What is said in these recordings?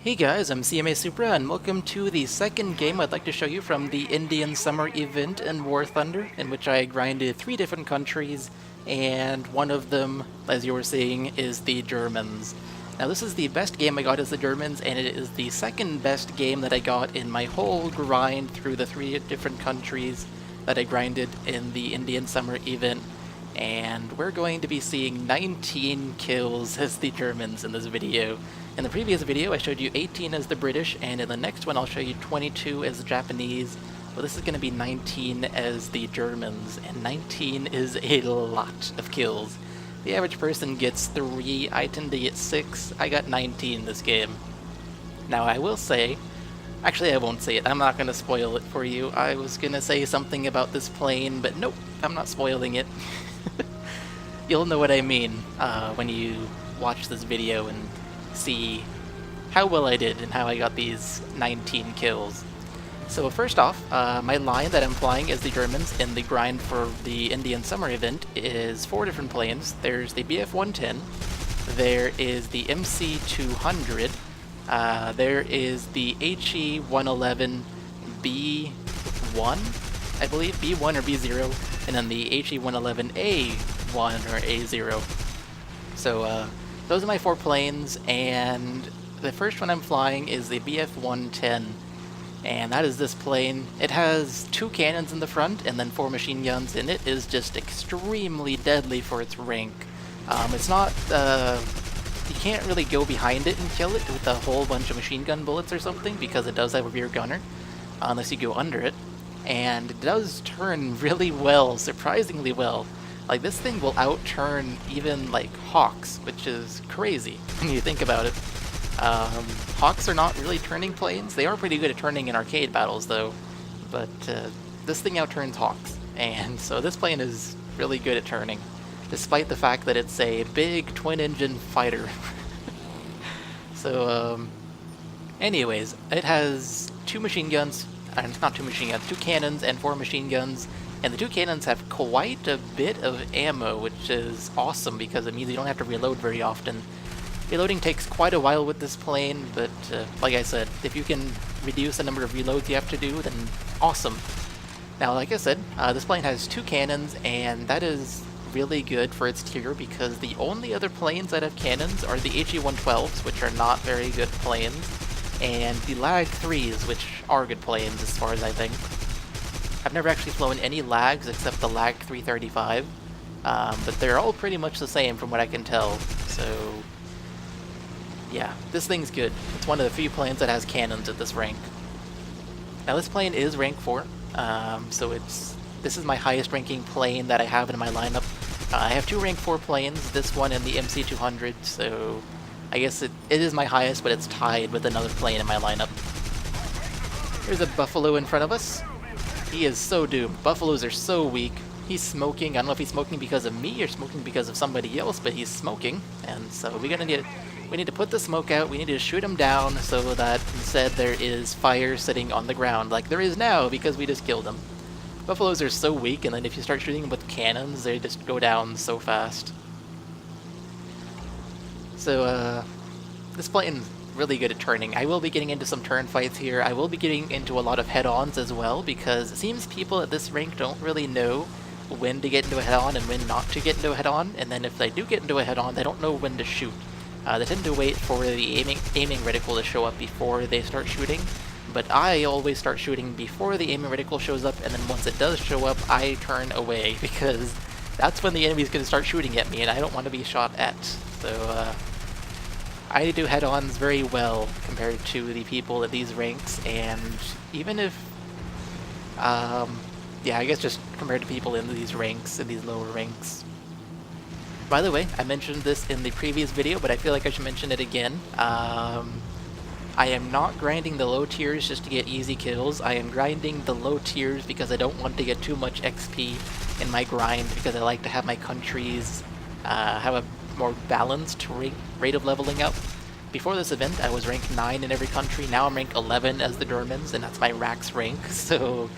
Hey guys, I'm cmasupra and welcome to the second game I'd like to show you from the Indian Summer event in War Thunder, in which I grinded 3 different countries, and one of them, as you were seeing, is the Germans. Now this is the best game I got as the Germans, and it is the second best game that I got in my whole grind through the 3 different countries that I grinded in the Indian Summer event. And we're going to be seeing 19 kills as the Germans in this video. In the previous video I showed you 18 as the British, and in the next one I'll show you 22 as the Japanese. Well, this is going to be 19 as the Germans, and 19 is a lot of kills. The average person gets 3, I tend to get 6, I got 19 this game. Now I will say, actually I won't say it, I'm not going to spoil it for you. I was going to say something about this plane, but nope, I'm not spoiling it. You'll know what I mean when you watch this video and see how well I did and how I got these 19 kills. So first off, my line that I'm flying as the Germans in the grind for the Indian Summer event is 4 different planes. There's the Bf-110, there is the MC-200, there is the HE-111B1, I believe, B1 or B0, and then the HE-111A1 or A0. So those are my 4 planes, and the first one I'm flying is the Bf-110, and that is this plane. It has 2 cannons in the front and then 4 machine guns, and it is just extremely deadly for its rank. It's not, you can't really go behind it and kill it with a whole bunch of machine gun bullets or something, because it does have a rear gunner, unless you go under it. And it does turn really well, surprisingly well. Like, this thing will outturn even, like, Hawks, which is crazy when you think about it. Hawks are not really turning planes. They are pretty good at turning in arcade battles, though. But this thing outturns Hawks. And so this plane is really good at turning, despite the fact that it's a big twin-engine fighter. So, anyways, it has 2 machine guns. Not 2 machine guns, 2 cannons and 4 machine guns, and the 2 cannons have quite a bit of ammo, which is awesome because it means you don't have to reload very often. Reloading takes quite a while with this plane, but like I said, if you can reduce the number of reloads you have to do, then awesome. Now, like I said, this plane has 2 cannons, and that is really good for its tier because the only other planes that have cannons are the HE-112s, which are not very good planes, and the Lag 3s, which are good planes as far as I think. I've never actually flown any Lags except the Lag 335, but they're all pretty much the same from what I can tell, so yeah, this thing's good. It's one of the few planes that has cannons at this rank. Now this plane is rank 4, so this is my highest ranking plane that I have in my lineup. I have 2 rank 4 planes, this one and the MC-200, so I guess it is my highest, but it's tied with another plane in my lineup. There's a Buffalo in front of us. He is so doomed. Buffaloes are so weak. He's smoking. I don't know if he's smoking because of me or smoking because of somebody else, but he's smoking. And so we need to put the smoke out. We need to shoot him down so that instead there is fire sitting on the ground, like there is now because we just killed him. Buffaloes are so weak, and then if you start shooting them with cannons, they just go down so fast. So, this plane's really good at turning. I will be getting into some turn fights here. I will be getting into a lot of head-ons as well, because it seems people at this rank don't really know when to get into a head-on and when not to get into a head-on, and then if they do get into a head-on, they don't know when to shoot. They tend to wait for the aiming reticle to show up before they start shooting, but I always start shooting before the aiming reticle shows up, and then once it does show up, I turn away, because that's when the enemy's going to start shooting at me, and I don't want to be shot at. So, I do head-ons very well compared to the people at these ranks, and even if, yeah, I guess just compared to people in these ranks, in these lower ranks. By the way, I mentioned this in the previous video, but I feel like I should mention it again. I am not grinding the low tiers just to get easy kills. I am grinding the low tiers because I don't want to get too much XP in my grind, because I like to have my countries have a more balanced rate of leveling up. Before this event, I was rank 9 in every country. Now I'm rank 11 as the Germans, and that's my Rax rank, so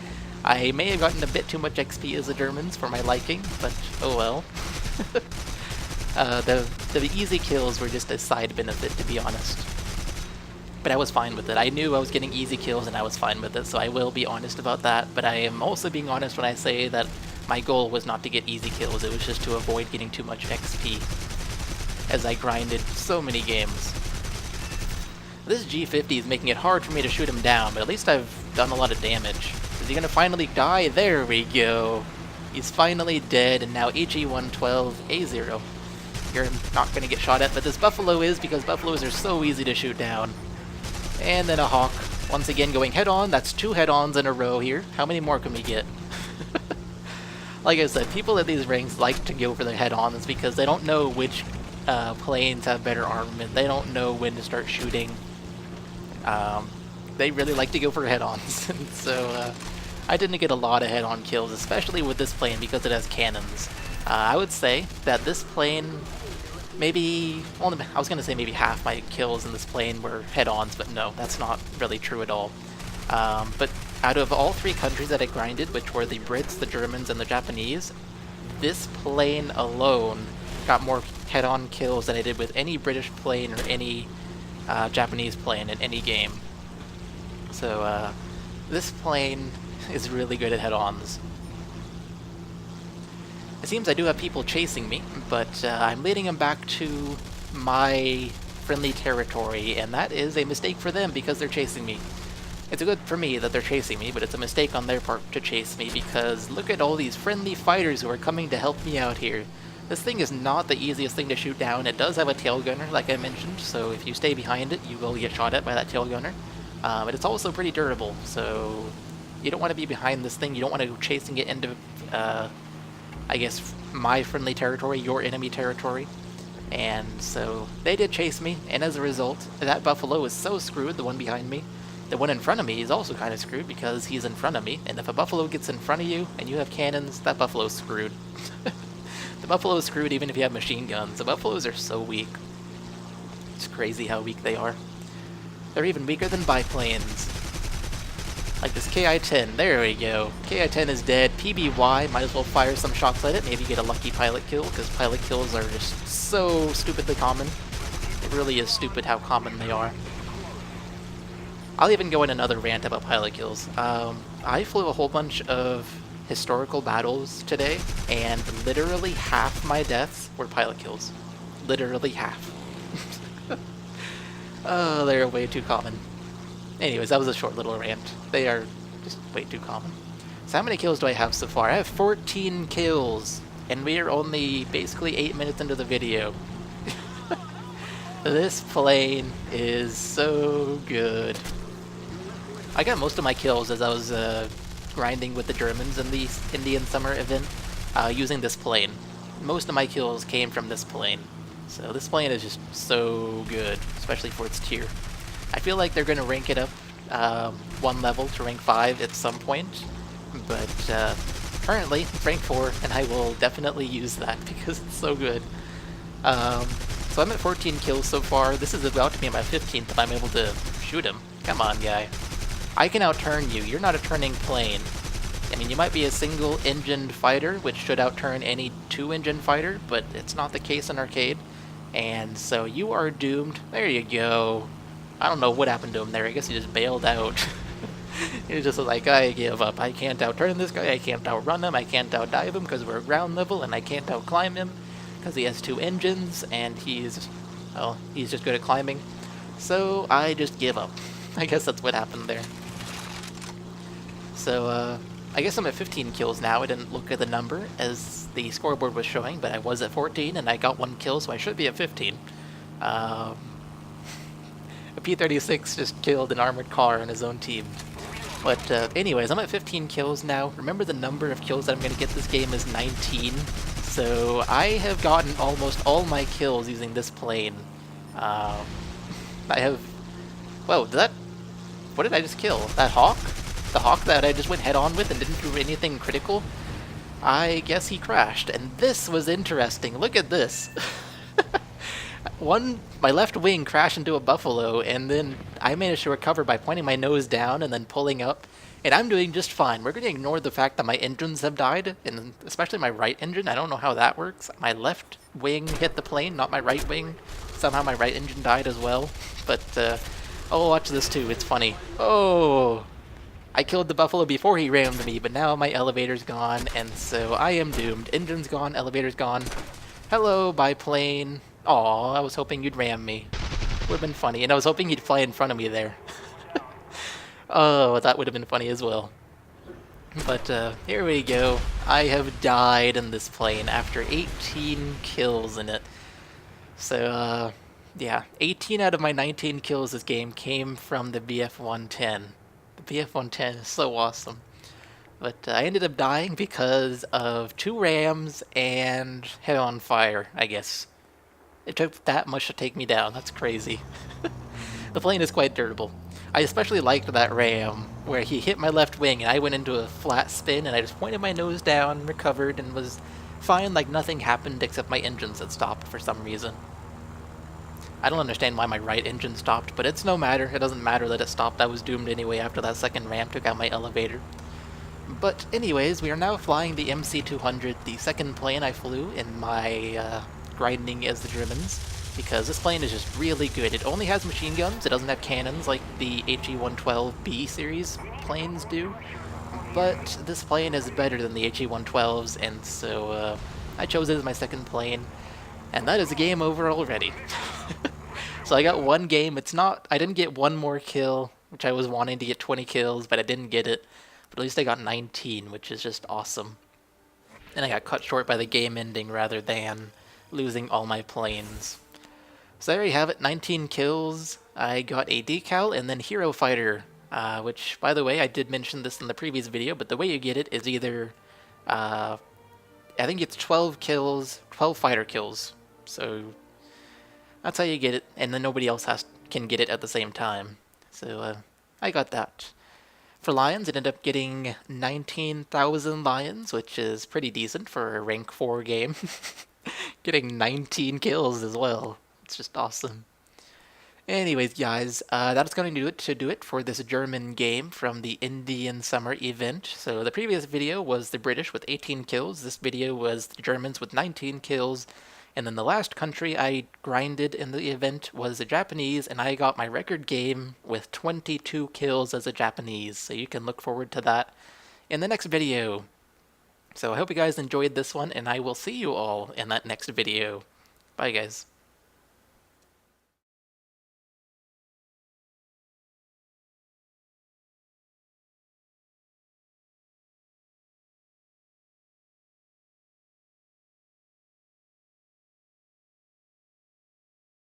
I may have gotten a bit too much XP as the Germans for my liking, but oh well. The easy kills were just a side benefit, to be honest. but I was fine with it. I knew I was getting easy kills and I was fine with it, so I will be honest about that, but I am also being honest when I say that my goal was not to get easy kills, it was just to avoid getting too much XP, as I grinded so many games. This G50 is making it hard for me to shoot him down, but at least I've done a lot of damage. Is he gonna finally die? There we go! He's finally dead, and now EG-112A0. You're not gonna get shot at, but this Buffalo is, because Buffaloes are so easy to shoot down. And then a Hawk, once again going head-on. That's 2 head-ons in a row here. How many more can we get? Like I said, people at these ranks like to go for their head-ons because they don't know which planes have better armament. They don't know when to start shooting. They really like to go for head-ons. So I didn't get a lot of head-on kills, especially with this plane because it has cannons. I would say that this plane, maybe, well, I was going to say maybe half my kills in this plane were head-ons, but no, that's not really true at all. But out of all 3 countries that I grinded, which were the Brits, the Germans, and the Japanese, this plane alone got more head-on kills than I did with any British plane or any Japanese plane in any game. So this plane is really good at head-ons. It seems I do have people chasing me, but I'm leading them back to my friendly territory, and that is a mistake for them because they're chasing me. It's good for me that they're chasing me, but it's a mistake on their part to chase me because look at all these friendly fighters who are coming to help me out here. This thing is not the easiest thing to shoot down. It does have a tail gunner, like I mentioned, so if you stay behind it, you will get shot at by that tail gunner. But it's also pretty durable, so you don't want to be behind this thing. You don't want to go chasing it into, I guess, my friendly territory, your enemy territory. And so they did chase me, and as a result, that Buffalo is so screwed, the one behind me. The one in front of me is also kind of screwed because he's in front of me, and if a Buffalo gets in front of you and you have cannons, that Buffalo's screwed. The Buffalo's screwed even if you have machine guns. The Buffaloes are so weak. It's crazy how weak they are. They're even weaker than biplanes. Like this KI-10, there we go. KI-10 is dead. PBY, might as well fire some shots at it, maybe get a lucky pilot kill, because pilot kills are just so stupidly common. It really is stupid how common they are. I'll even go in another rant about pilot kills. I flew a whole bunch of historical battles today, and literally half my deaths were pilot kills. Literally half. Oh, they're way too common. Anyways, that was a short little rant. They are just way too common. So how many kills do I have so far? I have 14 kills, and we are only basically 8 minutes into the video. This plane is so good. I got most of my kills as I was grinding with the Germans in the Indian Summer event using this plane. Most of my kills came from this plane. So this plane is just so good, especially for its tier. I feel like they're going to rank it up 1 level to rank 5 at some point, but currently rank 4, and I will definitely use that because it's so good. So I'm at 14 kills so far. This is about to be my 15th if I'm able to shoot him. Come on, guy. I can outturn you. You're not a turning plane. I mean, you might be a single-engined fighter, which should outturn any 2-engine fighter, but it's not the case in arcade. And so you are doomed. There you go. I don't know what happened to him there. I guess he just bailed out. He was just like, I give up. I can't outturn this guy. I can't outrun him. I can't outdive him because we're ground level, and I can't outclimb him because he has 2 engines, and he's just good at climbing. So I just give up. I guess that's what happened there. So, I guess I'm at 15 kills now. I didn't look at the number as the scoreboard was showing, but I was at 14, and I got 1 kill, so I should be at 15. A P-36 just killed an armored car in his own team. But anyways, I'm at 15 kills now. Remember, the number of kills that I'm going to get this game is 19. So I have gotten almost all my kills using this plane. I have... Whoa, what did I just kill? That Hawk? The Hawk that I just went head-on with and didn't do anything critical? I guess he crashed, and this was interesting. Look at this. My left wing crashed into a Buffalo, and then I managed to recover by pointing my nose down and then pulling up, and I'm doing just fine. We're going to ignore the fact that my engines have died, and especially my right engine. I don't know how that works. My left wing hit the plane, not my right wing. Somehow my right engine died as well, but Oh, watch this too. It's funny. Oh, I killed the buffalo before he rammed me, but now my elevator's gone, and so I am doomed. Engine's gone, elevator's gone. Hello, biplane. Aw, I was hoping you'd ram me. Would have been funny, and I was hoping you'd fly in front of me there. Oh, that would have been funny as well. But here we go. I have died in this plane after 18 kills in it. So, yeah, 18 out of my 19 kills this game came from the BF-110. The BF-110 is so awesome. But I ended up dying because of 2 rams and head on fire, I guess. It took that much to take me down. That's crazy. The plane is quite durable. I especially liked that ram, where he hit my left wing and I went into a flat spin and I just pointed my nose down, recovered, and was fine like nothing happened except my engines had stopped for some reason. I don't understand why my right engine stopped, but it's no matter. It doesn't matter that it stopped. I was doomed anyway after that second ram took out my elevator. But anyways, we are now flying the MC-200, the second plane I flew in my grinding as the Germans, because this plane is just really good. It only has machine guns, it doesn't have cannons like the HE-112B series planes do, but this plane is better than the HE-112s, and so I chose it as my second plane, and that is a game over already. So I got one game. I didn't get one more kill, which I was wanting to get 20 kills, but I didn't get it. But at least I got 19, which is just awesome. And I got cut short by the game ending rather than losing all my planes. So there you have it, 19 kills. I got a decal and then Hero Fighter, which, by the way, I did mention this in the previous video, but the way you get it is either, I think it's 12 kills, 12 fighter kills. So that's how you get it, and then nobody else can get it at the same time. So I got that. For lions, it ended up getting 19,000 lions, which is pretty decent for a rank 4 game. Getting 19 kills as well. It's just awesome. Anyways, guys, that's going to do it for this German game from the Indian Summer event. So the previous video was the British with 18 kills. This video was the Germans with 19 kills. And then the last country I grinded in the event was the Japanese, and I got my record game with 22 kills as a Japanese. So you can look forward to that in the next video. So I hope you guys enjoyed this one, and I will see you all in that next video. Bye, guys.